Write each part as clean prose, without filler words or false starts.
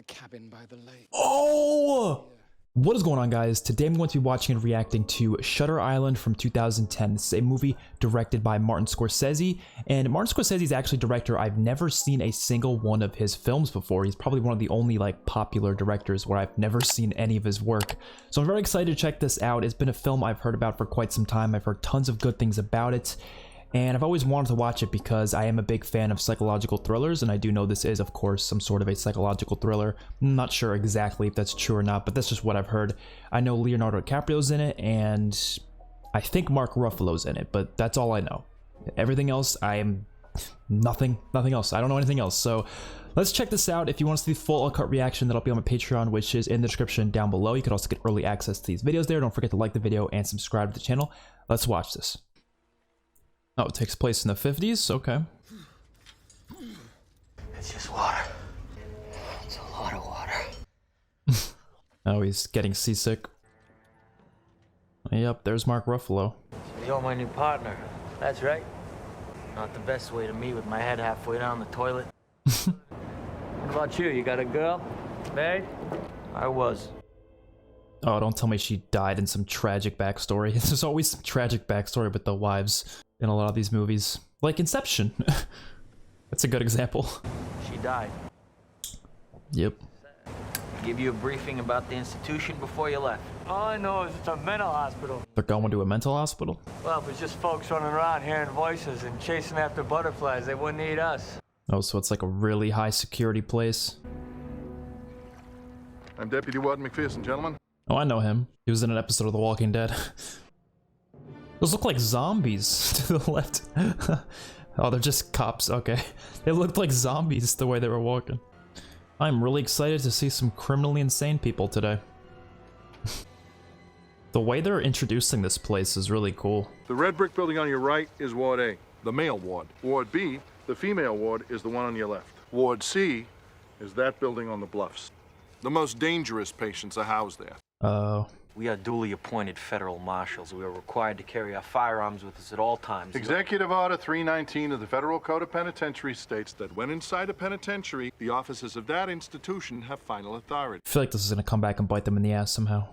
the cabin by the lake. Oh! What is going on, guys? Today I'm going to be watching and reacting to Shutter Island from 2010. This is a movie directed by Martin Scorsese, and Martin Scorsese is actually a director. I've never seen a single one of his films before. He's probably one of the only popular directors where I've never seen any of his work. So I'm very excited to check this out. It's been a film I've heard about for quite some time. I've heard tons of good things about it. And I've always wanted to watch it because I am a big fan of psychological thrillers, and I do know this is, of course, some sort of a psychological thriller. I'm not sure exactly if that's true or not, but that's just what I've heard. I know Leonardo DiCaprio's in it, and I think Mark Ruffalo's in it, but that's all I know. Everything else, I am nothing else. I don't know anything else. So let's check this out. If you want to see the full uncut reaction, that'll be on my Patreon, which is in the description down below. You could also get early access to these videos there. Don't forget to like the video and subscribe to the channel. Let's watch this. Oh, it takes place in the 50s? Okay. It's just water. It's a lot of water. Oh, he's getting seasick. Yep, there's Mark Ruffalo. So you're my new partner. That's right. Not the best way to meet with my head halfway down the toilet. What about you? You got a girl? Married? I was. Oh, don't tell me she died in some tragic backstory. There's always some tragic backstory with the wives in a lot of these movies. Like Inception. That's a good example. She died. Yep. Give you a briefing about the institution before you left. All I know is it's a mental hospital. They're going to a mental hospital? Well, if it's just folks running around hearing voices and chasing after butterflies, they wouldn't need us. Oh, so it's like a really high security place. I'm Deputy Warden McPherson, gentlemen. Oh, I know him. He was in an episode of The Walking Dead. Those look like zombies to the left. Oh, they're just cops. Okay. They looked like zombies the way they were walking. I'm really excited to see some criminally insane people today. The way they're introducing this place is really cool. The red brick building on your right is Ward A, the male ward. Ward B, the female ward, is the one on your left. Ward C is that building on the bluffs. The most dangerous patients are housed there. Oh. We are duly appointed federal marshals. We are required to carry our firearms with us at all times. Executive Order 319 of the Federal Code of Penitentiary states that when inside a penitentiary, the officers of that institution have final authority. I feel like this is going to come back and bite them in the ass somehow.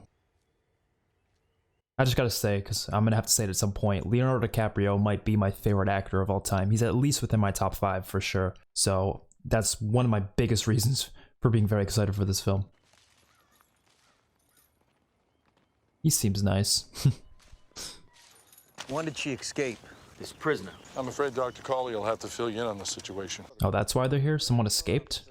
I just gotta say, because I'm going to have to say it at some point, Leonardo DiCaprio might be my favorite actor of all time. He's at least within my top 5 for sure. So that's one of my biggest reasons for being very excited for this film. He seems nice. When did she escape? This prisoner. I'm afraid Dr. Cawley will have to fill you in on the situation. Oh, that's why they're here? Someone escaped?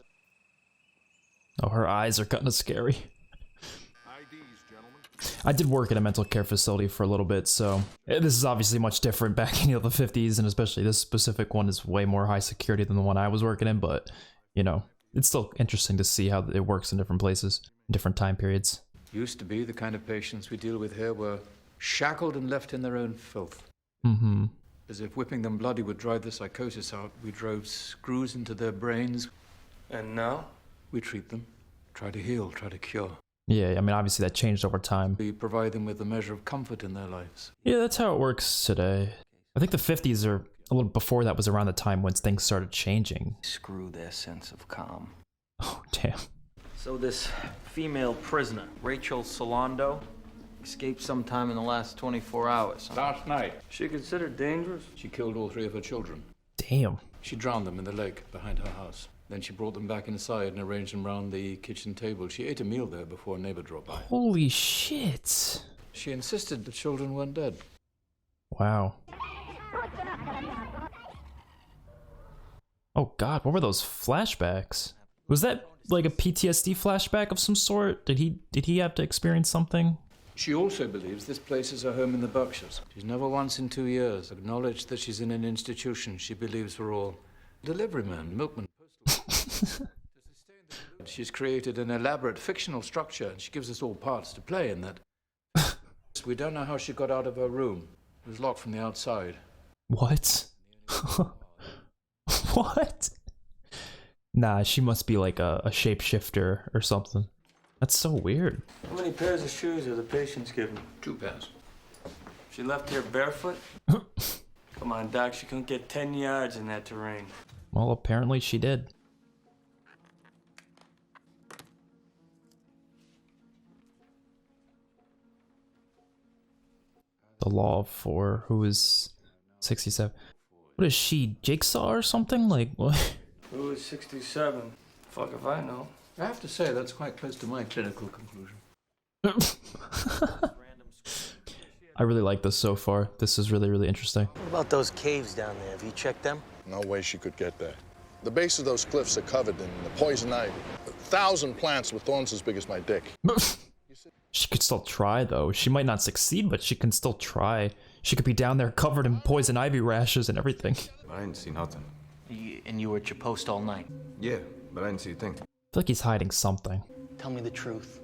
Oh, her eyes are kind of scary. IDs, gentlemen. I did work at a mental care facility for a little bit, so this is obviously much different back in the 50s, and especially this specific one is way more high security than the one I was working in, but, you know, it's still interesting to see how it works in different places, in different time periods. Used to be the kind of patients we deal with here were shackled and left in their own filth. Mm-hmm. As if whipping them bloody would drive the psychosis out, we drove screws into their brains. And now? We treat them, try to heal, try to cure. Yeah, I mean, obviously that changed over time. We provide them with a measure of comfort in their lives. Yeah, that's how it works today. I think the 50s or a little before that was around the time when things started changing. Screw their sense of calm. Oh, damn. So this female prisoner, Rachel Solando, escaped sometime in the last 24 hours. Last night, She considered dangerous? she killed all 3 of her children. Damn. She drowned them in the lake behind her house. Then she brought them back inside and arranged them round the kitchen table. She ate a meal there before a neighbor dropped by. Holy shit. She insisted the children weren't dead. Wow. Oh god, what were those flashbacks? Was that like a PTSD flashback of some sort? Did he have to experience something? She also believes this place is her home in the Berkshires. She's never once in 2 years acknowledged that she's in an institution she believes we're all deliveryman, milkman, postal. She's created an elaborate fictional structure, and she gives us all parts to play in that. We don't know how she got out of her room. It was locked from the outside. What? What? Nah, she must be like a shapeshifter or something. That's so weird. How many pairs of shoes are the patients given? 2 pairs. She left here barefoot? Come on, Doc, she couldn't get 10 yards in that terrain. Well, apparently she did. The Law of Four, who is 67. What is she, Jigsaw or something? Like, what? Who is 67? Fuck if I know. I have to say, that's quite close to my clinical conclusion. I really like this so far. This is really, really interesting. What about those caves down there? Have you checked them? No way she could get there. The base of those cliffs are covered in the poison ivy. 1,000 plants with thorns as big as my dick. She could still try, though. She might not succeed, but she can still try. She could be down there covered in poison ivy rashes and everything. I didn't see nothing. And you were at your post all night? Yeah, but I didn't see a thing. I feel like he's hiding something. Tell me the truth.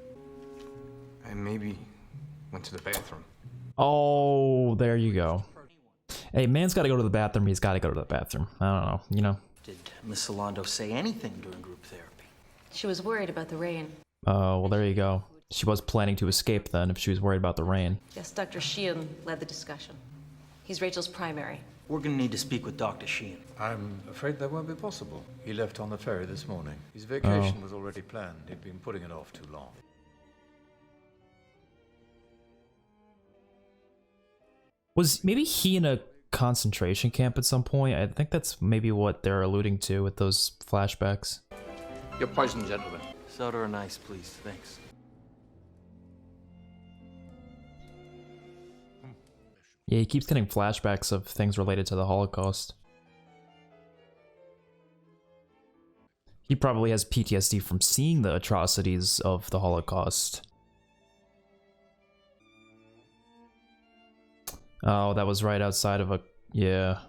I maybe went to the bathroom. Oh, there you go. Hey, man's got to go to the bathroom. He's got to go to the bathroom. I don't know, you know. Did Miss Salondo say anything during group therapy? She was worried about the rain. Oh, well, there you go. She was planning to escape then if she was worried about the rain. Yes, Dr. Sheehan led the discussion. He's Rachel's primary. We're gonna need to speak with Dr. Sheehan. I'm afraid that won't be possible. He left on the ferry this morning. His vacation was already planned. He'd been putting it off too long. Was maybe he in a concentration camp at some point? I think that's maybe what they're alluding to with those flashbacks. Your poison, gentlemen. Soda and ice, please. Thanks. Yeah, he keeps getting flashbacks of things related to the Holocaust. He probably has PTSD from seeing the atrocities of the Holocaust. Oh, that was right outside of a... yeah.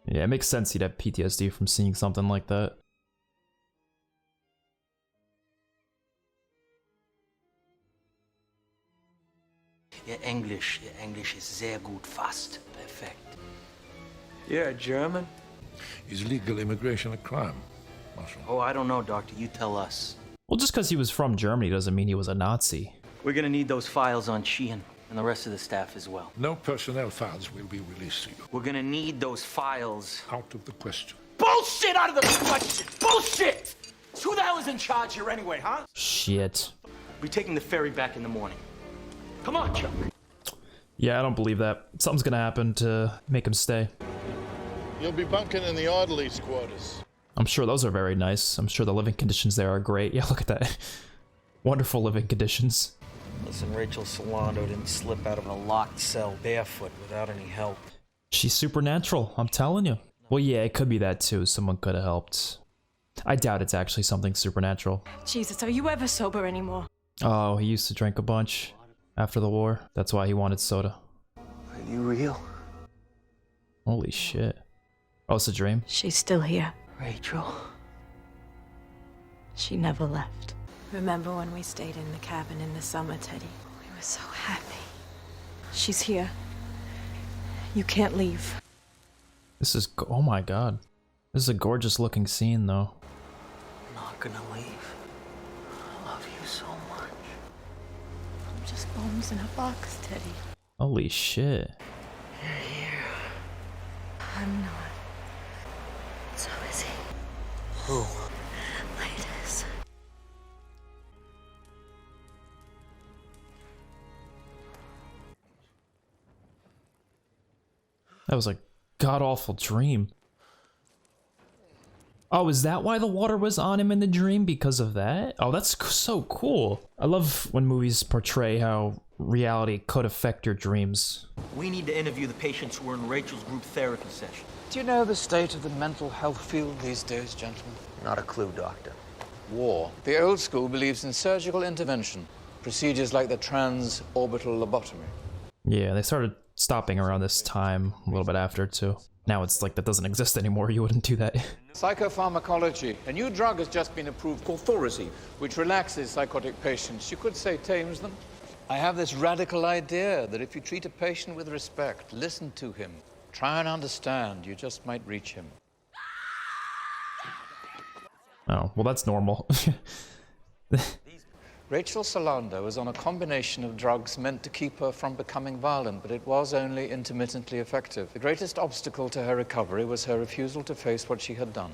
Yeah, it makes sense he'd have PTSD from seeing something like that. Your English is sehr gut, fast perfect. Yeah, German. Is legal immigration a crime, Marshal? Oh, I don't know, Doctor. You tell us. Well, just because he was from Germany doesn't mean he was a Nazi. We're gonna need those files on Sheehan and the rest of the staff as well. No personnel files will be released to you. We're gonna need those files. Out of the question. Bullshit out of the question! Bullshit! Who the hell is in charge here anyway, huh? Shit. We're taking the ferry back in the morning. Come on, Chuck. Yeah, I don't believe that. Something's gonna happen to make him stay. You'll be bunking in the orderlies' quarters. I'm sure those are very nice. I'm sure the living conditions there are great. Yeah, look at that. Wonderful living conditions. Listen, Rachel Salondo didn't slip out of a locked cell barefoot without any help. She's supernatural, I'm telling you. Well, yeah, it could be that too. Someone could have helped. I doubt it's actually something supernatural. Jesus, are you ever sober anymore? Oh, he used to drink a bunch after the war. That's why he wanted soda. Are you real? Holy shit. Oh, it's a dream? She's still here. Rachel. She never left. Remember when we stayed in the cabin in the summer, Teddy? We were so happy. She's here. You can't leave. This is... oh my god. This is a gorgeous looking scene, though. I'm not gonna leave. I love you so much. I'm just bones in a box, Teddy. Holy shit. You're here. I'm not. So is he. Who? Latest. That was a god-awful dream. Oh, is that why the water was on him in the dream? Because of that? Oh, that's so cool. I love when movies portray how reality could affect your dreams. We need to interview the patients who were in Rachel's group therapy session. Do you know the state of the mental health field these days, gentlemen? Not a clue, Doctor. War. The old school believes in surgical intervention, procedures like the trans-orbital lobotomy. Yeah, they started stopping around this time, a little bit after, too. Now it's like that doesn't exist anymore. You wouldn't do that. Psychopharmacology. A new drug has just been approved called Thorazine, which relaxes psychotic patients. You could say tames them. I have this radical idea that if you treat a patient with respect, listen to him, try and understand, you just might reach him. Oh, well, that's normal. Rachel Salondo was on a combination of drugs meant to keep her from becoming violent, but it was only intermittently effective. The greatest obstacle to her recovery was her refusal to face what she had done.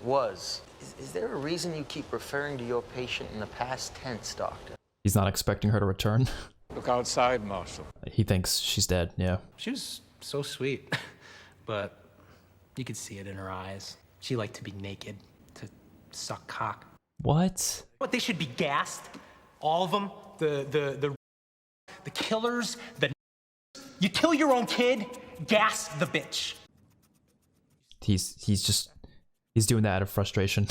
Was. Is there a reason you keep referring to your patient in the past tense, Doctor? He's not expecting her to return. Look outside, Marshal. He thinks she's dead, yeah. She was so sweet, but you could see it in her eyes. She liked to be naked, to suck cock. What? What, they should be gassed? All of them? The killers, You kill your own kid, gas the bitch. He's doing that out of frustration.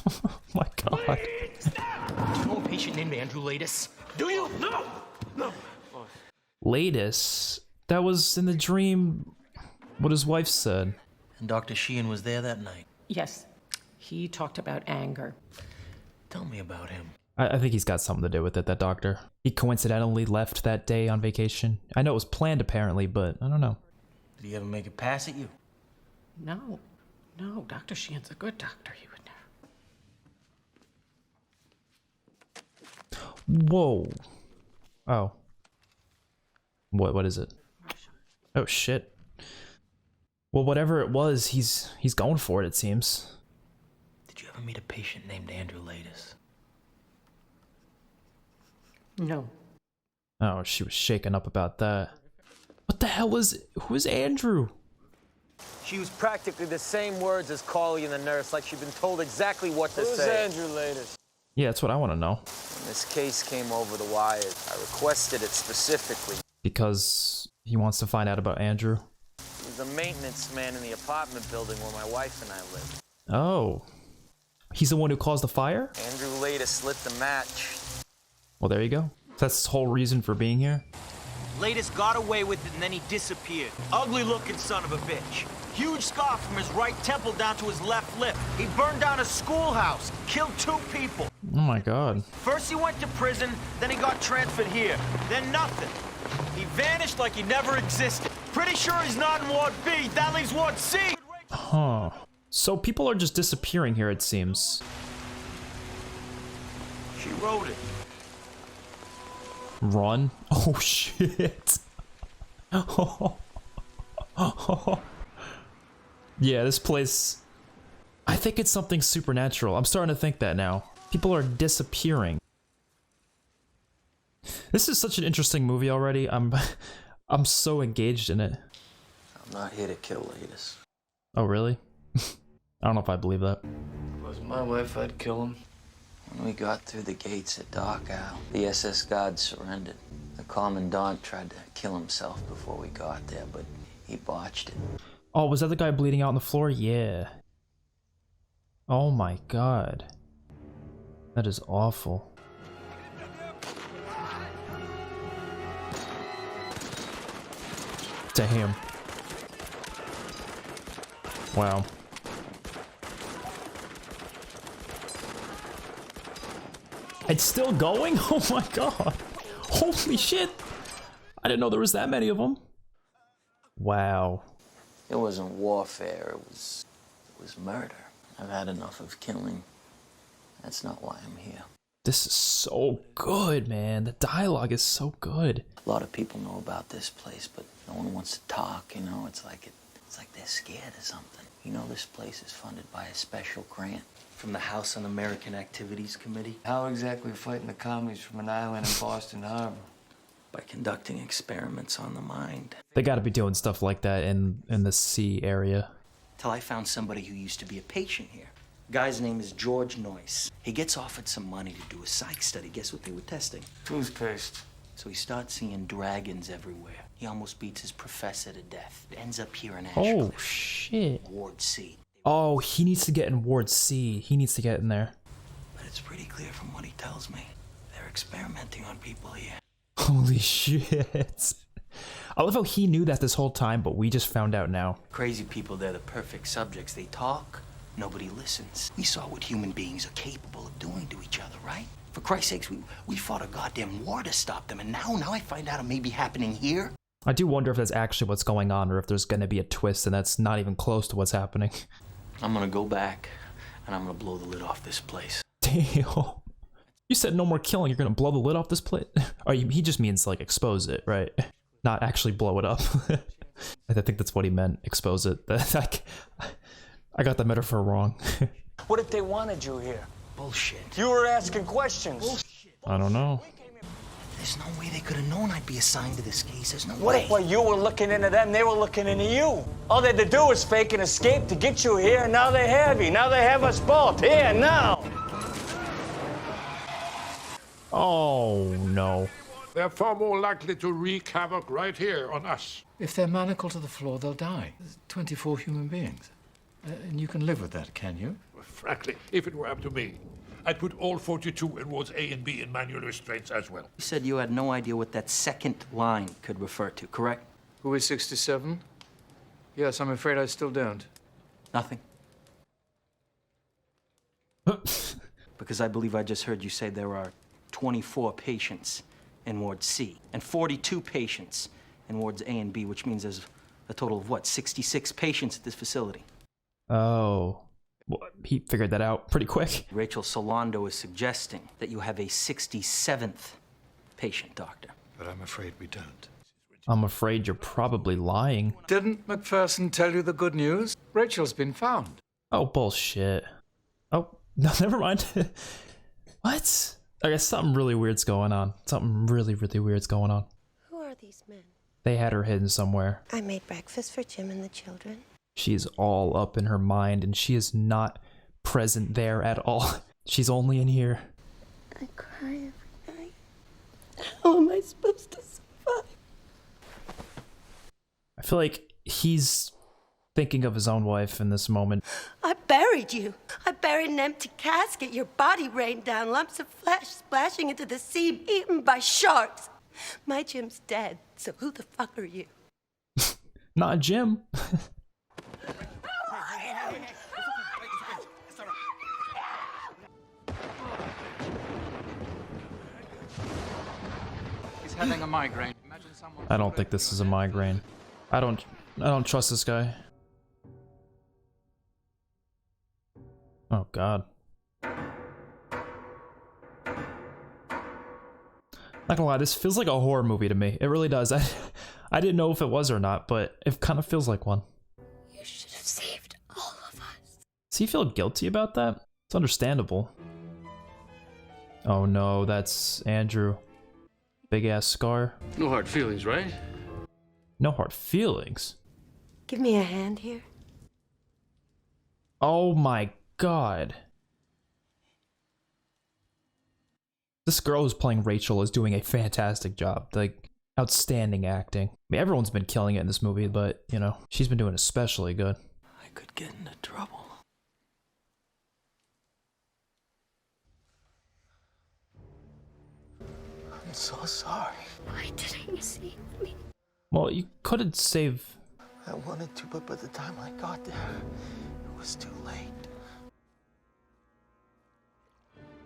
Oh my god. Do you know a patient named Andrew Latis? Do you? No! No! Latis? That was in the dream what his wife said. And Dr. Sheehan was there that night. Yes. He talked about anger. Tell me about him. I think he's got something to do with it, that doctor. He coincidentally left that day on vacation. I know it was planned apparently, but I don't know. Did he ever make a pass at you? No. No, Dr. Sheehan's a good doctor. He would never. Whoa. Oh. What is it? Oh shit. Well, whatever it was, he's going for it seems. Did you ever meet a patient named Andrew Latis? No. Oh, she was shaken up about that. What the hell who is Andrew? She used practically the same words as Carly and the nurse, like she'd been told exactly what to say. Who's Andrew Latis? Yeah, that's what I want to know. When this case came over the wires, I requested it specifically. Because he wants to find out about Andrew? He was a maintenance man in the apartment building where my wife and I lived. Oh. He's the one who caused the fire? Andrew Latis lit the match. Well, there you go. That's his whole reason for being here. Latis got away with it and then he disappeared. Ugly looking son of a bitch. Huge scar from his right temple down to his left lip. He burned down a schoolhouse, killed 2 people. Oh my god. First he went to prison, then he got transferred here. Then nothing. He vanished like he never existed. Pretty sure he's not in Ward B. That leaves Ward C. Huh. So people are just disappearing here, it seems. She wrote it. Run? Oh shit. Yeah, this place... I think it's something supernatural. I'm starting to think that now. People are disappearing. This is such an interesting movie already. I'm so engaged in it. I'm not here to kill Latis. Oh, really? I don't know if I believe that. If it was my wife, I'd kill him. When we got through the gates at Dark Owl, the SS guards surrendered. The commandant tried to kill himself before we got there, but he botched it. Oh, was that the guy bleeding out on the floor? Yeah. Oh my god. That is awful. Damn. Wow. It's still going? Oh my god. Holy shit. I didn't know there was that many of them. Wow. It wasn't warfare, it was murder. I've had enough of killing. That's not why I'm here. This is so good, man. The dialogue is so good. A lot of people know about this place, but no one wants to talk, you know? It's like they're scared of something. You know, this place is funded by a special grant from the House Un-American Activities Committee. How exactly fighting the commies from an island in Boston Harbor? By conducting experiments on the mind. They gotta be doing stuff like that in the sea area. Till I found somebody who used to be a patient here. Guy's name is George Noyce. He gets offered some money to do a psych study. Guess what they were testing? Toothpaste. So he starts seeing dragons everywhere. He almost beats his professor to death. Ends up here in Ashcliff. Oh, shit. Ward C. Oh, he needs to get in Ward C. He needs to get in there. But it's pretty clear from what he tells me. They're experimenting on people here. Holy shit. I love how he knew that this whole time, but we just found out now. Crazy people, they're the perfect subjects. They talk, nobody listens. We saw what human beings are capable of doing to each other, right? For Christ's sakes, we fought a goddamn war to stop them, and now I find out it may be happening here. I do wonder if that's actually what's going on, or if there's gonna be a twist and that's not even close to what's happening. I'm gonna go back, and I'm gonna blow the lid off this place. Damn. You said no more killing, you're gonna blow the lid off this plate? Or he just means like expose it, right? Not actually blow it up. I think that's what he meant, expose it. I got the metaphor wrong. What if they wanted you here? Bullshit. You were asking questions. I don't know. There's no way they could have known I'd be assigned to this case. There's no What way. if while you were looking into them, they were looking into you? All they had to do was fake an escape to get you here, and now they have you. Now they have us both. Here, now. Oh, no. They're far more likely to wreak havoc right here on us. If they're manacled to the floor, they'll die. There's 24 human beings. And you can live with that, can you? Frankly, if it were up to me, I'd put all 42 in wards A and B in manual restraints as well. You said you had no idea what that second line could refer to, correct? Who is 67? Yes, I'm afraid I still don't. Nothing. Because I believe I just heard you say there are 24 patients in Ward C and 42 patients in Wards A and B, which means there's a total of, what, 66 patients at this facility? Oh. Well, he figured that out pretty quick. Rachel Solando is suggesting that you have a 67th patient, Doctor. But I'm afraid we don't. I'm afraid you're probably lying. Didn't McPherson tell you the good news? Rachel's been found. Oh, bullshit. Oh, no, never mind. What? I guess something really weird's going on. Something really, really weird's going on. Who are these men? They had her hidden somewhere. I made breakfast for Jim and the children. She's all up in her mind, and she is not present there at all. She's only in here. I cry every night. How am I supposed to survive? I feel like he's thinking of his own wife in this moment. I buried you. I buried an empty casket. Your body rained down, lumps of flesh splashing into the sea, eaten by sharks. My Jim's dead, so who the fuck are you? Not Jim. He's having a migraine. Imagine someone. I don't think this is a migraine. I don't trust this guy. Oh God. Not gonna lie, this feels like a horror movie to me. It really does. I didn't know if it was or not, but it kind of feels like one. You should have saved all of us. Does he feel guilty about that? It's understandable. Oh no, that's Andrew. Big ass scar. No hard feelings, right? No hard feelings? Give me a hand here. Oh my God. This girl who's playing Rachel is doing a fantastic job. Like, outstanding acting. I mean, everyone's been killing it in this movie, but, you know, she's been doing especially good. I could get into trouble. I'm so sorry. Why didn't you save me? Well, you couldn't save... I wanted to, but by the time I got there, it was too late.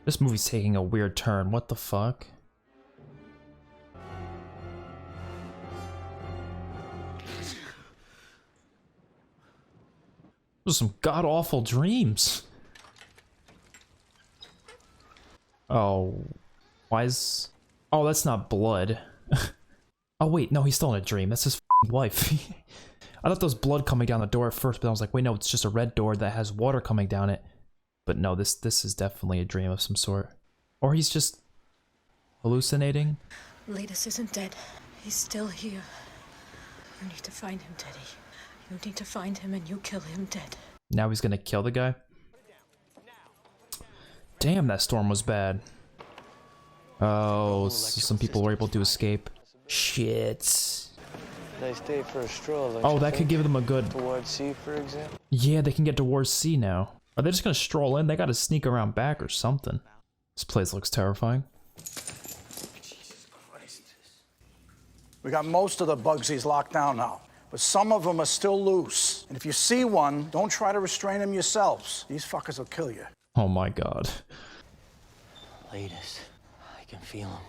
This movie's taking a weird turn. What the fuck? Those are some god-awful dreams. Oh. Why is... Oh, that's not blood. Oh wait, no, he's still in a dream. That's his f***ing wife. I thought there was blood coming down the door at first, but I was like, wait, no, it's just a red door that has water coming down it. But no, this is definitely a dream of some sort. Or he's just hallucinating. Ladis isn't dead. He's still here. You need to find him, Teddy. You need to find him and you kill him dead. Now he's gonna kill the guy? Damn, that storm was bad. Oh, so some people were able to escape. Shit. Nice day for a stroll, don't Oh, you that think? could give them a good... Towards sea, for example? Yeah, they can get to Ward C now. Are they just gonna stroll in? They gotta sneak around back or something. This place looks terrifying. We got most of the Bugsies locked down now, but some of them are still loose. And if you see one, don't try to restrain them yourselves. These fuckers will kill you. Oh my God. Latest. I can feel him.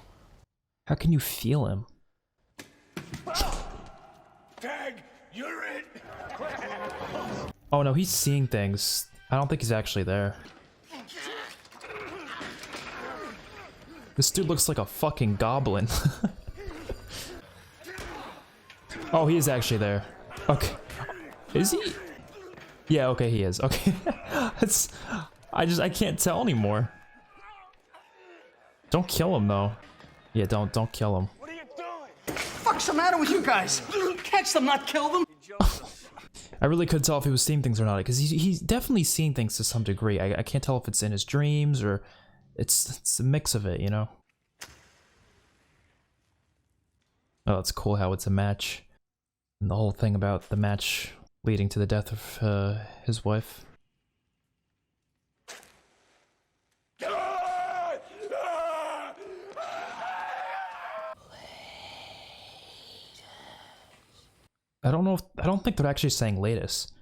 How can you feel him? Tag, you're in. Oh no, he's seeing things. I don't think he's actually there. This dude looks like a fucking goblin. Oh, he is actually there. Okay. Is he? Yeah, okay, he is. Okay. I can't tell anymore. Don't kill him though. Yeah, don't kill him. What are you doing? What's the matter with you guys? Catch them, not kill them. I really couldn't tell if he was seeing things or not, because he's definitely seeing things to some degree. I can't tell if it's in his dreams or it's a mix of it, you know? Oh, it's cool how it's a match. And the whole thing about the match leading to the death of his wife. I don't think they're actually saying latest.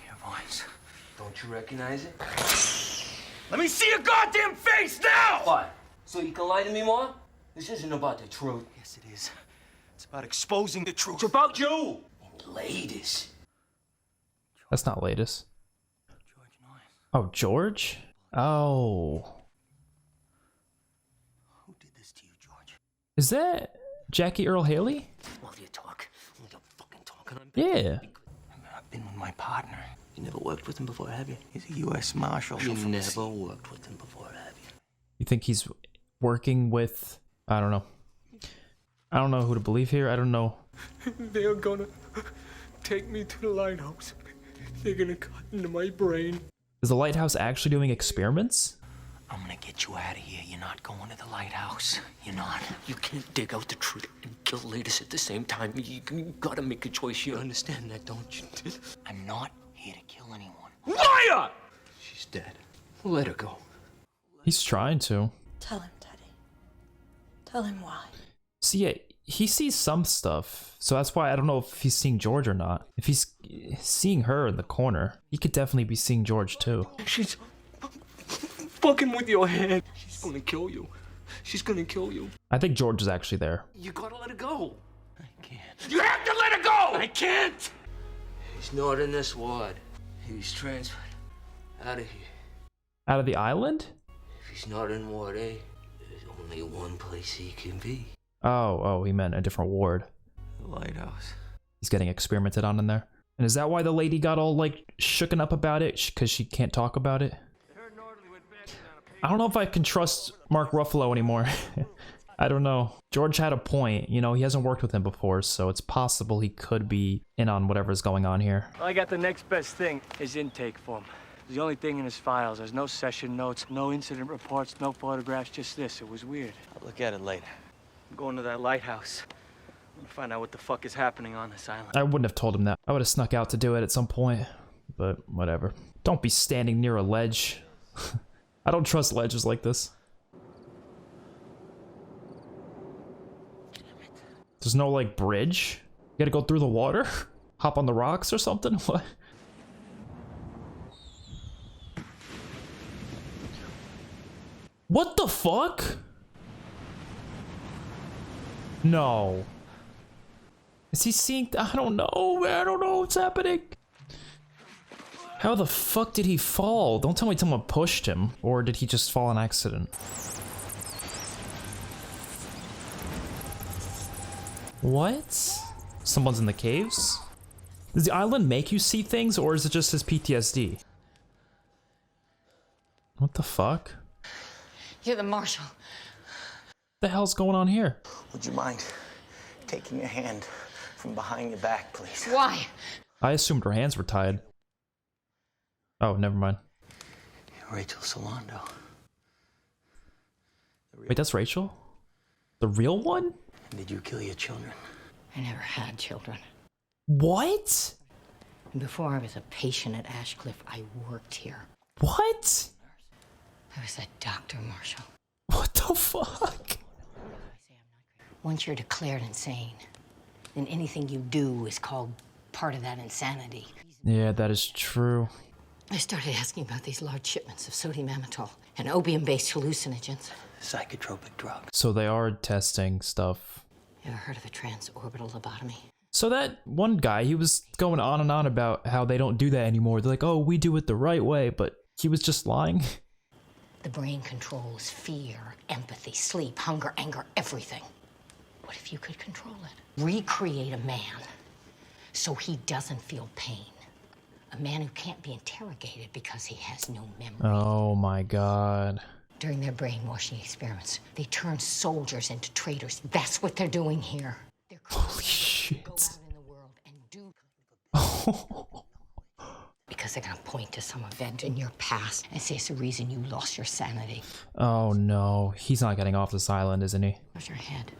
Your voice. Don't you recognize it? Let me see your goddamn face now! What? So you can lie to me more? This isn't about the truth. Yes, it is. It's about exposing the truth. It's about you! And ladies. That's not latest. Oh, George? Oh. Who did this to you, George? Is that Jackie Earl Haley? Well, you talk. Well, you're fucking talking. Yeah. I've been with my partner. You never worked with him before, have you? He's a U.S. Marshal. You never worked with him before, have you? You think he's working with... I don't know. I don't know who to believe here. I don't know. They're gonna take me to the lighthouse. They're gonna cut into my brain. Is the lighthouse actually doing experiments? I'm gonna get you out of here. You're not going to the lighthouse. You're not. You can't dig out the truth and kill Latest at the same time. You gotta make a choice. You understand that, don't you? I'm not here to kill anyone. Liar! She's dead. Let her go. He's trying to. Tell him, Teddy. Tell him why. See, yeah, he sees some stuff, so that's why I don't know if he's seeing George or not. If he's seeing her in the corner, he could definitely be seeing George too. She's fucking with your head. She's gonna kill you. She's gonna kill you. I think George is actually there. You gotta let her go. I can't. You have to let her go! I can't! He's not in this ward. He's transferred out of here. Out of the island? If he's not in Ward A, there's only one place he can be. Oh, he meant a different ward. The lighthouse. He's getting experimented on in there. And is that why the lady got all like shooken up about it? Because she can't talk about it? I don't know if I can trust Mark Ruffalo anymore. I don't know. George had a point. You know, he hasn't worked with him before, so it's possible he could be in on whatever's going on here. I got the next best thing, his intake form. The only thing in his files. There's no session notes, no incident reports, no photographs, just this. It was weird. I'll look at it later. I'm going to that lighthouse. I'm gonna find out what the fuck is happening on this island. I wouldn't have told him that. I would have snuck out to do it at some point, but whatever. Don't be standing near a ledge. I don't trust ledges like this. There's no like bridge? You gotta go through the water? Hop on the rocks or something? What? What the fuck? No. Is he seeing? I don't know, man. I don't know what's happening. How the fuck did he fall? Don't tell me someone pushed him. Or did he just fall on accident? What? Someone's in the caves? Does the island make you see things, or is it just his PTSD? What the fuck? You're the marshal. What the hell's going on here? Would you mind taking your hand from behind your back, please? Why? I assumed her hands were tied. Oh, never mind. Rachel Solando. Wait, that's Rachel? The real one? Did you kill your children? I never had children. What? And before I was a patient at Ashcliff, I worked here. What? I was a doctor, Marshal. What the fuck? Once you're declared insane, then anything you do is called part of that insanity. Yeah, that is true. I started asking about these large shipments of sodium amytal and opium-based hallucinogens. Psychotropic drugs. So they are testing stuff. You ever heard of a transorbital lobotomy? So that one guy, he was going on and on about how they don't do that anymore. They're like, oh, we do it the right way, but he was just lying. The brain controls fear, empathy, sleep, hunger, anger, everything. What if you could control it? Recreate a man so he doesn't feel pain. A man who can't be interrogated because he has no memory. Oh my god. During their brainwashing experiments, they turn soldiers into traitors. That's what they're doing here. They're Holy shit. go out in the world and do because they're gonna point to some event in your past and say it's the reason you lost your sanity. Oh no, he's not getting off this island, isn't he? How's your head?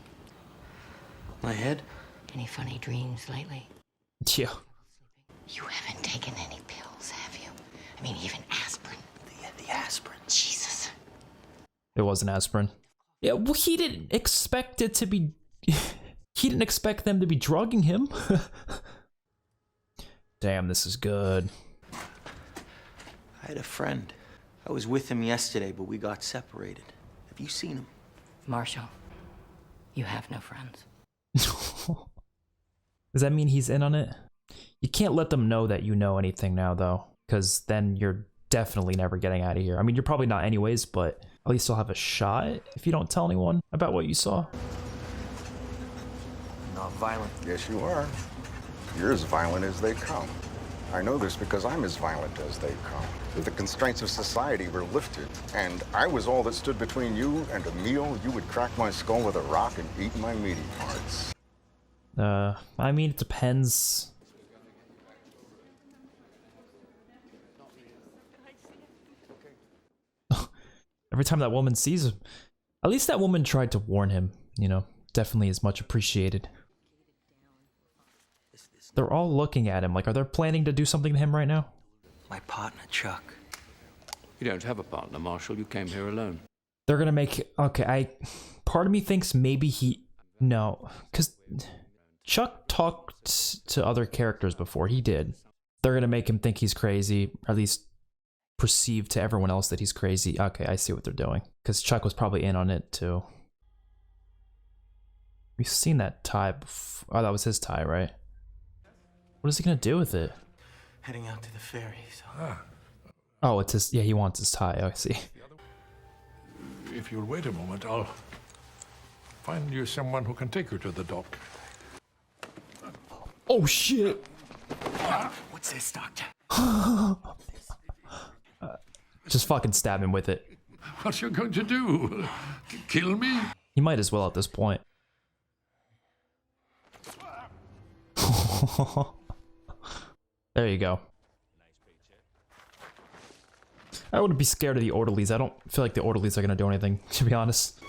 My head? Any funny dreams lately? Yeah. You haven't taken any pills, have you? I mean, even aspirin. The aspirin. Jesus. It was an aspirin. Yeah, well, he didn't expect it to be... he didn't expect them to be drugging him. Damn, this is good. I had a friend. I was with him yesterday, but we got separated. Have you seen him? Marshall, you have no friends. Does that mean he's in on it? You can't let them know that you know anything now, though, because then you're definitely never getting out of here. I mean, you're probably not anyways, but at least you'll have a shot if you don't tell anyone about what you saw. Not violent. Yes, you are. You're as violent as they come. I know this because I'm as violent as they come. If the constraints of society were lifted, and I was all that stood between you and a meal, you would crack my skull with a rock and eat my meaty parts. I mean, it depends. Every time that woman sees him, at least that woman tried to warn him, you know, definitely is much appreciated. They're all looking at him, like, are they planning to do something to him right now? My partner, Chuck. You don't have a partner, Marshall. You came here alone. They're gonna make, okay, part of me thinks maybe no, because Chuck talked to other characters before, he did. They're gonna make him think he's crazy, or at least perceive to everyone else that he's crazy. Okay, I see what they're doing, because Chuck was probably in on it too. We've seen that tie before. Oh, that was his tie, right? What is he gonna do with it? Heading out to the ferries. Oh, it's his, yeah, he wants his tie, I see. If you'll wait a moment, I'll find you someone who can take you to the dock. Oh shit! What's this, Doctor? Just fucking stab him with it. What you going to do? Kill me? He might as well at this point. There you go. I wouldn't be scared of the orderlies. I don't feel like the orderlies are gonna do anything, to be honest.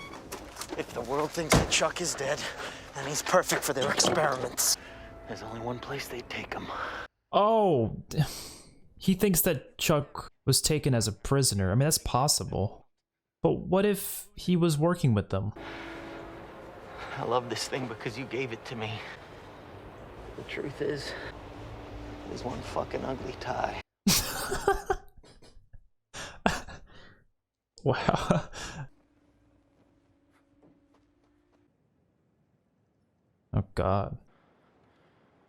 If the world thinks that Chuck is dead, then he's perfect for their experiments. There's only one place they'd take him. Oh, he thinks that Chuck was taken as a prisoner. I mean, that's possible. But what if he was working with them? I love this thing because you gave it to me. The truth is, there's one fucking ugly tie. Wow. Oh god.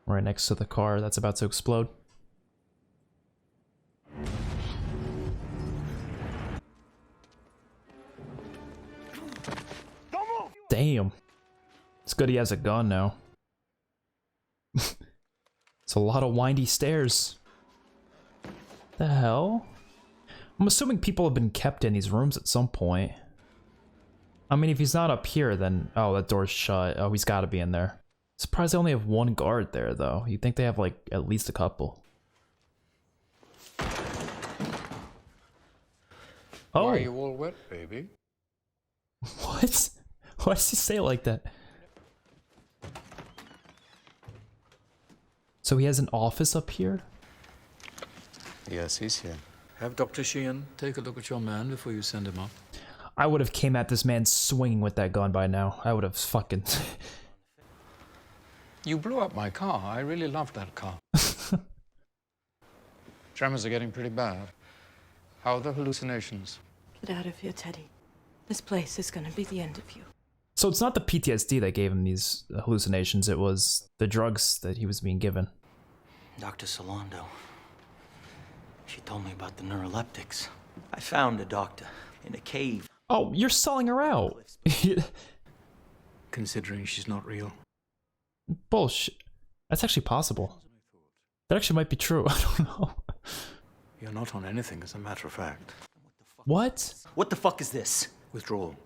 Right next to the car that's about to explode. Damn. It's good he has a gun now. It's a lot of windy stairs. The hell? I'm assuming people have been kept in these rooms at some point. I mean, if he's not up here, then... Oh, that door's shut. Oh, he's gotta be in there. Surprised they only have one guard there, though. You'd think they have, like, at least a couple. Oh! Why are you all wet, baby? What? Why does he say it like that? So he has an office up here? Yes, he's here. Have Dr. Sheehan take a look at your man before you send him up. I would have came at this man swinging with that gun by now. I would have fucking... You blew up my car. I really loved that car. Tremors are getting pretty bad. How are the hallucinations? Get out of here, Teddy. This place is gonna be the end of you. So it's not the PTSD that gave him these hallucinations, it was the drugs that he was being given. Dr. Salondo. She told me about the neuroleptics. I found a doctor in a cave. Oh, you're selling her out. Considering she's not real. Bullshit. That's actually possible. That actually might be true. I don't know. You're not on anything, as a matter of fact. What? What the fuck is this? Withdrawal.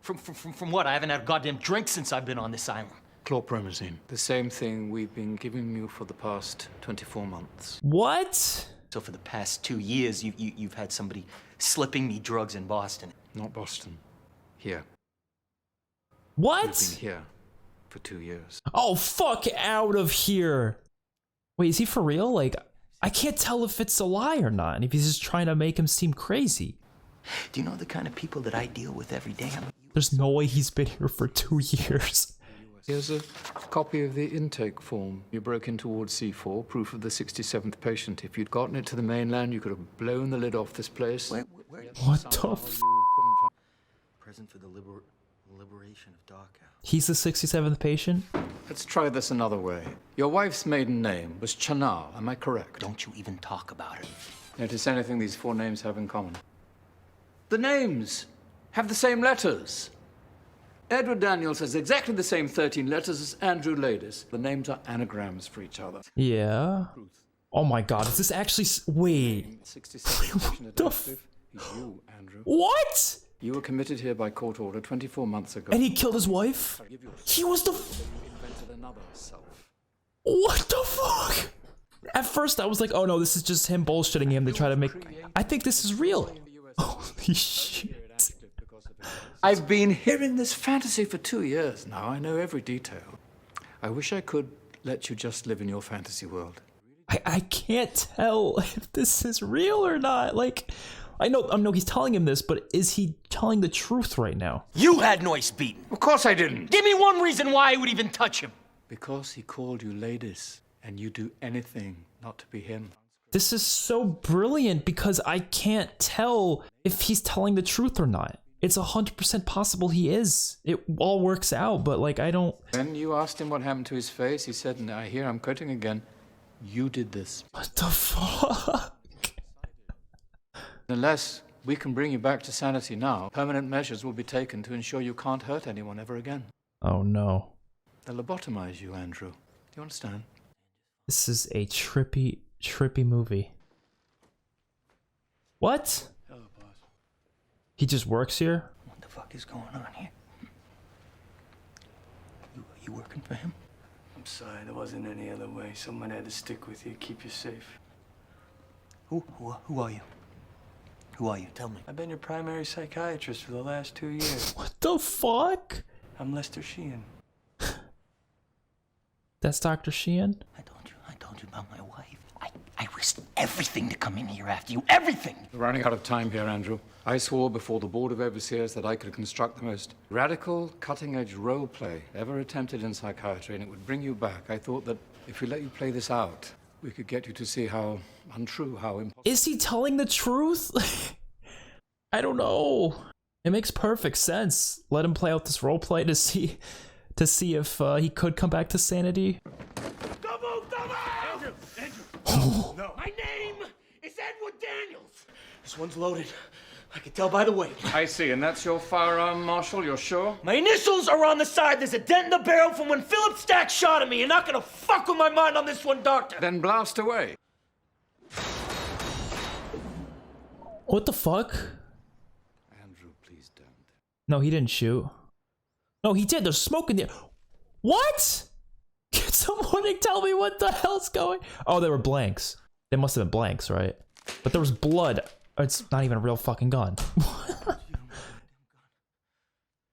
From what? I haven't had a goddamn drink since I've been on this island. Chlorpromazine. The same thing we've been giving you for the past 24 months. What? So for the past 2 years, you've had somebody slipping me drugs in Boston. Not Boston. Here. What? We've been here for 2 years. Oh, fuck out of here. Wait, is he for real? Like, I can't tell if it's a lie or not, and if he's just trying to make him seem crazy. Do you know the kind of people that I deal with every day? There's no way he's been here for 2 years. Here's a copy of the intake form. You broke in towards C4, proof of the 67th patient. If you'd gotten it to the mainland, you could have blown the lid off this place. Where? What the f- Present for the liberation of Dachau. He's the 67th patient? Let's try this another way. Your wife's maiden name was Chanal, am I correct? Don't you even talk about it. Notice anything these 4 names have in common? The names have the same letters. Edward Daniels has exactly the same 13 letters as Andrew Ladis. The names are anagrams for each other. Yeah. Oh my god, is this actually... Wait. 67th patient you, Andrew. What? You were committed here by court order 24 months ago. And he killed his wife? He was the... Invented another self. What the fuck? At first I was like, oh no, this is just him bullshitting him to try to make... I think this is real. Holy shit. I've been hearing this fantasy for 2 years now. I know every detail. I wish I could let you just live in your fantasy world. I can't tell if this is real or not. Like, I know he's telling him this, but is he telling the truth right now? You had Noyce beaten. Of course I didn't. Give me one reason why I would even touch him. Because he called you ladies, and you do anything not to be him. This is so brilliant because I can't tell if he's telling the truth or not. It's 100% possible he is. It all works out, but like, I don't... When you asked him what happened to his face, he said, and I'm quoting again, you did this. What the fuck? Unless we can bring you back to sanity now, permanent measures will be taken to ensure you can't hurt anyone ever again. Oh no. They'll lobotomize you, Andrew. Do you understand? This is a trippy movie. What? Hello, boss. He just works here? What the fuck is going on here? You working for him? I'm sorry, there wasn't any other way. Someone had to stick with you, keep you safe. Who are you? Who are you? Tell me. I've been your primary psychiatrist for the last 2 years. What the fuck? I'm Lester Sheehan. That's Dr. Sheehan? I told you about my wife. I risked everything to come in here after you. Everything! We're running out of time here, Andrew. I swore before the Board of Overseers that I could construct the most radical, cutting-edge role play ever attempted in psychiatry, and it would bring you back. I thought that if we let you play this out, we could get you to see how untrue, how impossible... Is he telling the truth? I don't know. It makes perfect sense. Let him play out this role play to see if he could come back to sanity. Andrew! No. My name is Edward Daniels. This one's loaded. I can tell by the weight. I see, and that's your firearm, Marshal, you're sure? My initials are on the side. There's a dent in the barrel from when Philip Stack shot at me. You're not gonna fuck with my mind on this one, Doctor. Then blast away. What the fuck? Andrew, please don't. No, he didn't shoot. No, he did. There's smoke in there. What? Can someone tell me what the hell's going? Oh, they were blanks. They must have been blanks, right? But there was blood. It's not even a real fucking gun.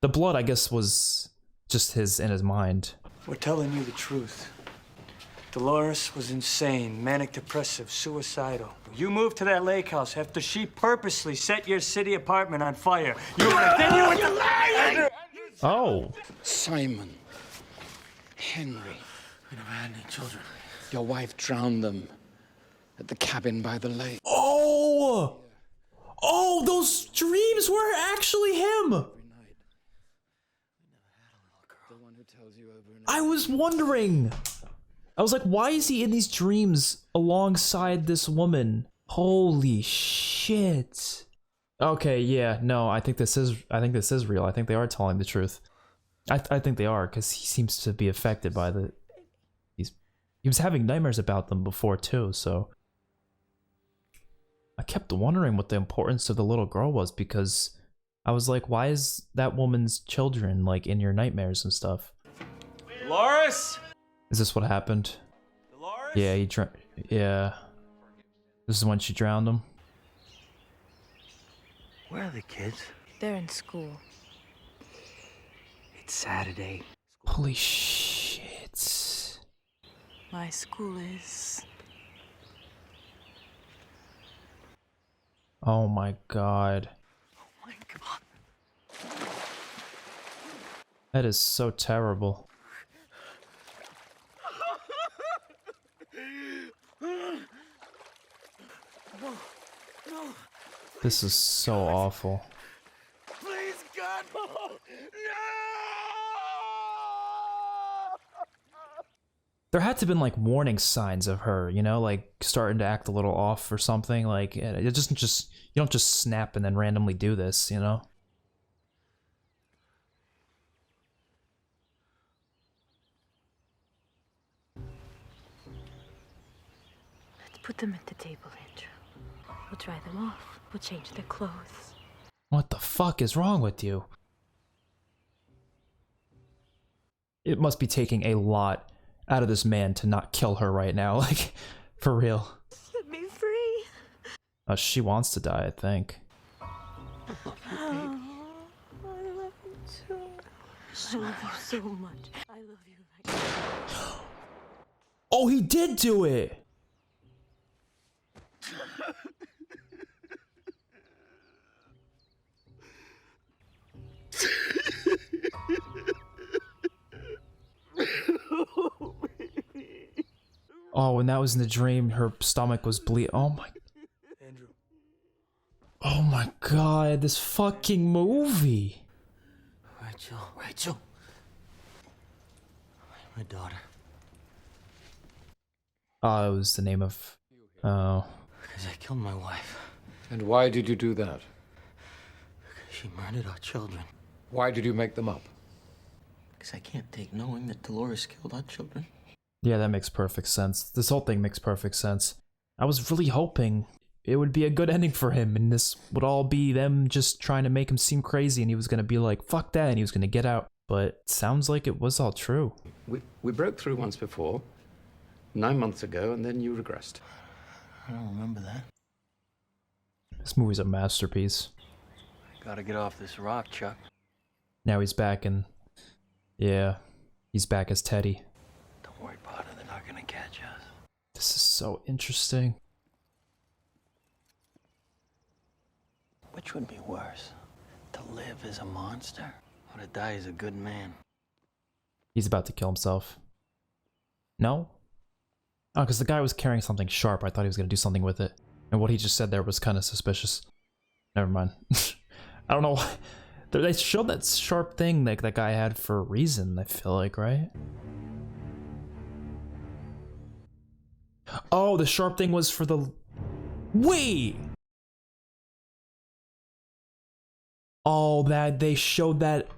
The blood, I guess, was just in his mind. We're telling you the truth. Dolores was insane, manic depressive, suicidal. You moved to that lake house after she purposely set your city apartment on fire. You were lying! Oh. Simon. Henry. We never had any children. Your wife drowned them at the cabin by the lake. Oh! Oh, those dreams were actually him! I was wondering. I was like, why is he in these dreams alongside this woman? Holy shit. Okay, yeah, no, I think this is real. I think they are telling the truth. I think they are, because he seems to be affected by he was having nightmares about them before too, so I kept wondering what the importance of the little girl was, because I was like, why is that woman's children like in your nightmares and stuff? Dolores? Is this what happened? Dolores? Yeah, yeah. This is when she drowned him. Where are the kids? They're in school. It's Saturday. Holy shit. My school is... Oh my god. Oh my god. That is so terrible. This is so awful. Please, God, no! There had to have been like warning signs of her, you know, like starting to act a little off or something. Like it doesn't just, you don't just snap and then randomly do this, you know? Let's put them at the table, Andrew. We'll dry them off. We'll change their clothes. What the fuck is wrong with you? It must be taking a lot out of this man to not kill her right now, like, for real. Set me free. She wants to die, I think. Oh, I love you too. I love you so much. I love you like... Oh, he did do it! Oh, when that was in the dream, her stomach was bleeding. Oh my... Andrew. Oh my god, this fucking movie. Rachel. My daughter. Oh, it was the name of... Oh. Because I killed my wife. And why did you do that? Because she murdered our children. Why did you make them up? Because I can't take knowing that Dolores killed our children. Yeah, that makes perfect sense. This whole thing makes perfect sense. I was really hoping it would be a good ending for him, and this would all be them just trying to make him seem crazy, and he was gonna be like, fuck that, and he was gonna get out. But it sounds like it was all true. We broke through once before, 9 months ago, and then you regressed. I don't remember that. This movie's a masterpiece. Gotta get off this rock, Chuck. Now he's back, and yeah, he's back as Teddy. Don't worry about it, they're not gonna catch us. This is so interesting. Which would be worse? To live as a monster, or to die as a good man? He's about to kill himself. No? Oh, because the guy was carrying something sharp. I thought he was going to do something with it. And what he just said there was kind of suspicious. Never mind. I don't know why. They showed that sharp thing that that guy had for a reason, I feel like, right? Oh, the sharp thing was for the... Wait! Oh, that they showed that...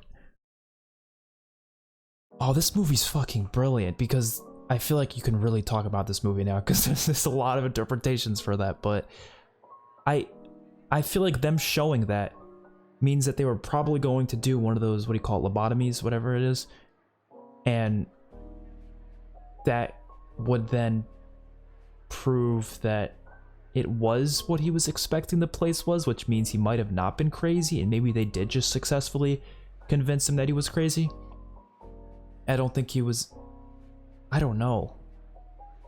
Oh, this movie's fucking brilliant, because I feel like you can really talk about this movie now, because there's a lot of interpretations for that, but I feel like them showing that means that they were probably going to do one of those, what do you call it, lobotomies, whatever it is, and that would then prove that it was what he was expecting the place was, which means he might have not been crazy, and maybe they did just successfully convince him that he was crazy. I don't think he was... I don't know.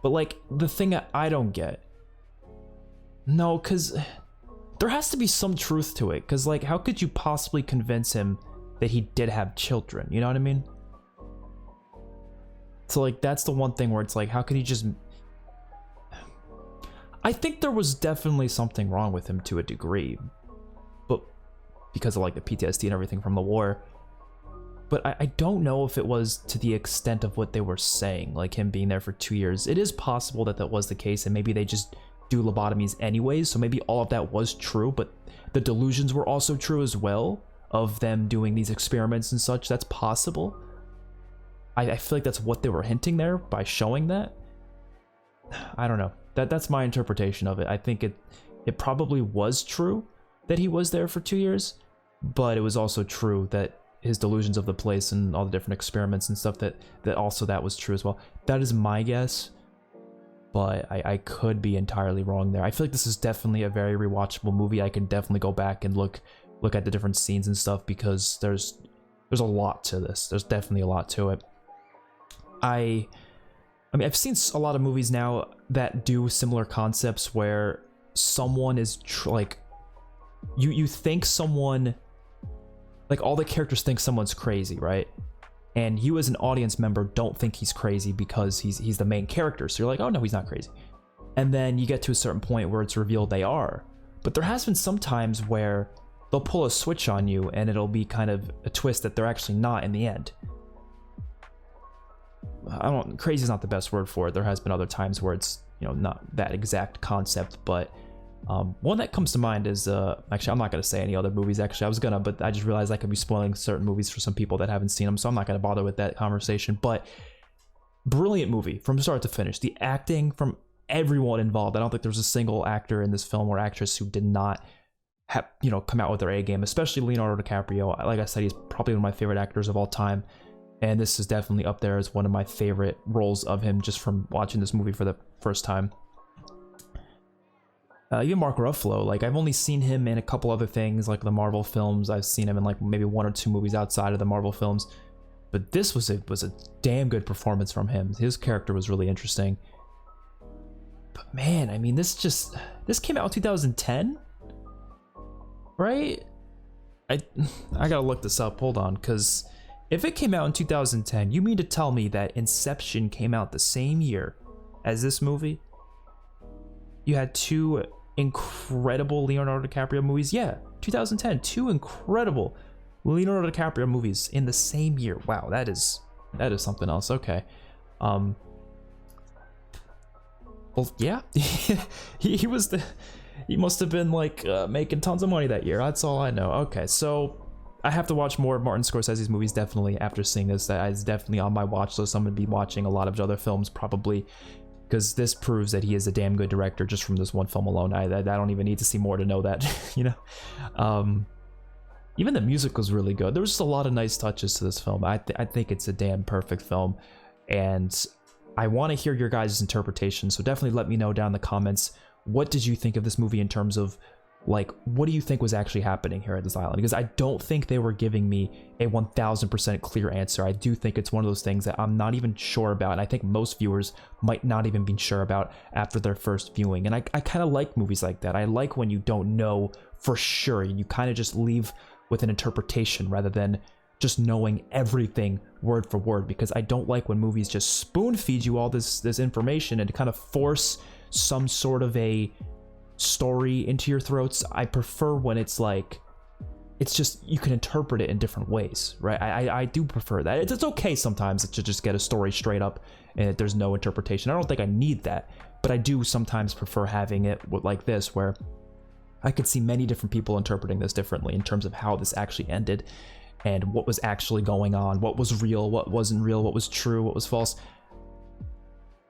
But like, the thing I don't get... No, because there has to be some truth to it, because like, how could you possibly convince him that he did have children? You know what I mean? So like, that's the one thing where it's like, how could he just... I think there was definitely something wrong with him to a degree, but because of like the PTSD and everything from the war. But I don't know if it was to the extent of what they were saying, like him being there for 2 years. It is possible that that was the case, and maybe they just do lobotomies anyways, so maybe all of that was true, but the delusions were also true as well, of them doing these experiments and such. That's possible. I feel like that's what they were hinting there by showing that. I don't know. That's my interpretation of it. I think it probably was true that he was there for 2 years, but it was also true that his delusions of the place and all the different experiments and stuff, that was true as well. That is my guess, but I could be entirely wrong there. I feel like this is definitely a very rewatchable movie. I can definitely go back and look at the different scenes and stuff, because there's a lot to this. There's definitely a lot to it. I mean, I've seen a lot of movies now that do similar concepts where someone is like, you think someone, like all the characters think someone's crazy, right? And you as an audience member don't think he's crazy because he's the main character. So you're like, oh no, he's not crazy. And then you get to a certain point where it's revealed they are. But there has been some times where they'll pull a switch on you and it'll be kind of a twist that they're actually not in the end. Crazy is not the best word for it. There has been other times where it's, you know, not that exact concept, but one that comes to mind is, actually, I'm not going to say any other movies, actually. I was gonna, but I just realized I could be spoiling certain movies for some people that haven't seen them, so I'm not going to bother with that conversation. But brilliant movie from start to finish. The acting from everyone involved. I don't think there's a single actor in this film or actress who did not have, you know, come out with their A game, especially Leonardo DiCaprio. Like I said, he's probably one of my favorite actors of all time, and this is definitely up there as one of my favorite roles of him just from watching this movie for the first time. Even Mark Ruffalo, like I've only seen him in a couple other things, like the Marvel films. I've seen him in like maybe 1 or 2 movies outside of the Marvel films, but this was a damn good performance from him. His character was really interesting. But man, I mean, this came out in 2010, right? I gotta look this up. Hold on, because if it came out in 2010, you mean to tell me that Inception came out the same year as this movie? You had 2 incredible Leonardo DiCaprio movies. Yeah, 2010, 2 incredible Leonardo DiCaprio movies in the same year. Wow, that is something else. Okay. Well, yeah, he must have been like making tons of money that year. That's all I know. Okay, so I have to watch more of Martin Scorsese's movies definitely after seeing this. That is definitely on my watch list. I'm gonna be watching a lot of other films probably, because this proves that he is a damn good director just from this one film alone. I don't even need to see more to know that, you know. Even the music was really good. There was just a lot of nice touches to this film. I think it's a damn perfect film, and I want to hear your guys' interpretation. So definitely let me know down in the comments, what did you think of this movie in terms of, like, what do you think was actually happening here at this island? Because I don't think they were giving me a 1000% clear answer. I do think it's one of those things that I'm not even sure about, and I think most viewers might not even be sure about after their first viewing. And I kind of like movies like that. I like when you don't know for sure, and you kind of just leave with an interpretation rather than just knowing everything word for word, because I don't like when movies just spoon feed you all this information and kind of force some sort of a story into your throats. I prefer when it's like, it's just, you can interpret it in different ways, right? I do prefer that. It's okay sometimes to just get a story straight up and there's no interpretation. I don't think I need that, but I do sometimes prefer having it like this, where I could see many different people interpreting this differently in terms of how this actually ended and what was actually going on, what was real, what wasn't real, what was true, what was false.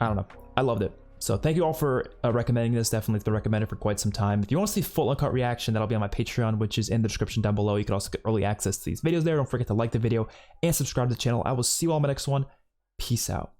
I don't know. I loved it. So thank you all for recommending this. Definitely been recommended for quite some time. If you want to see full uncut reaction, that'll be on my Patreon, which is in the description down below. You can also get early access to these videos there. Don't forget to like the video and subscribe to the channel. I will see you all in my next one. Peace out.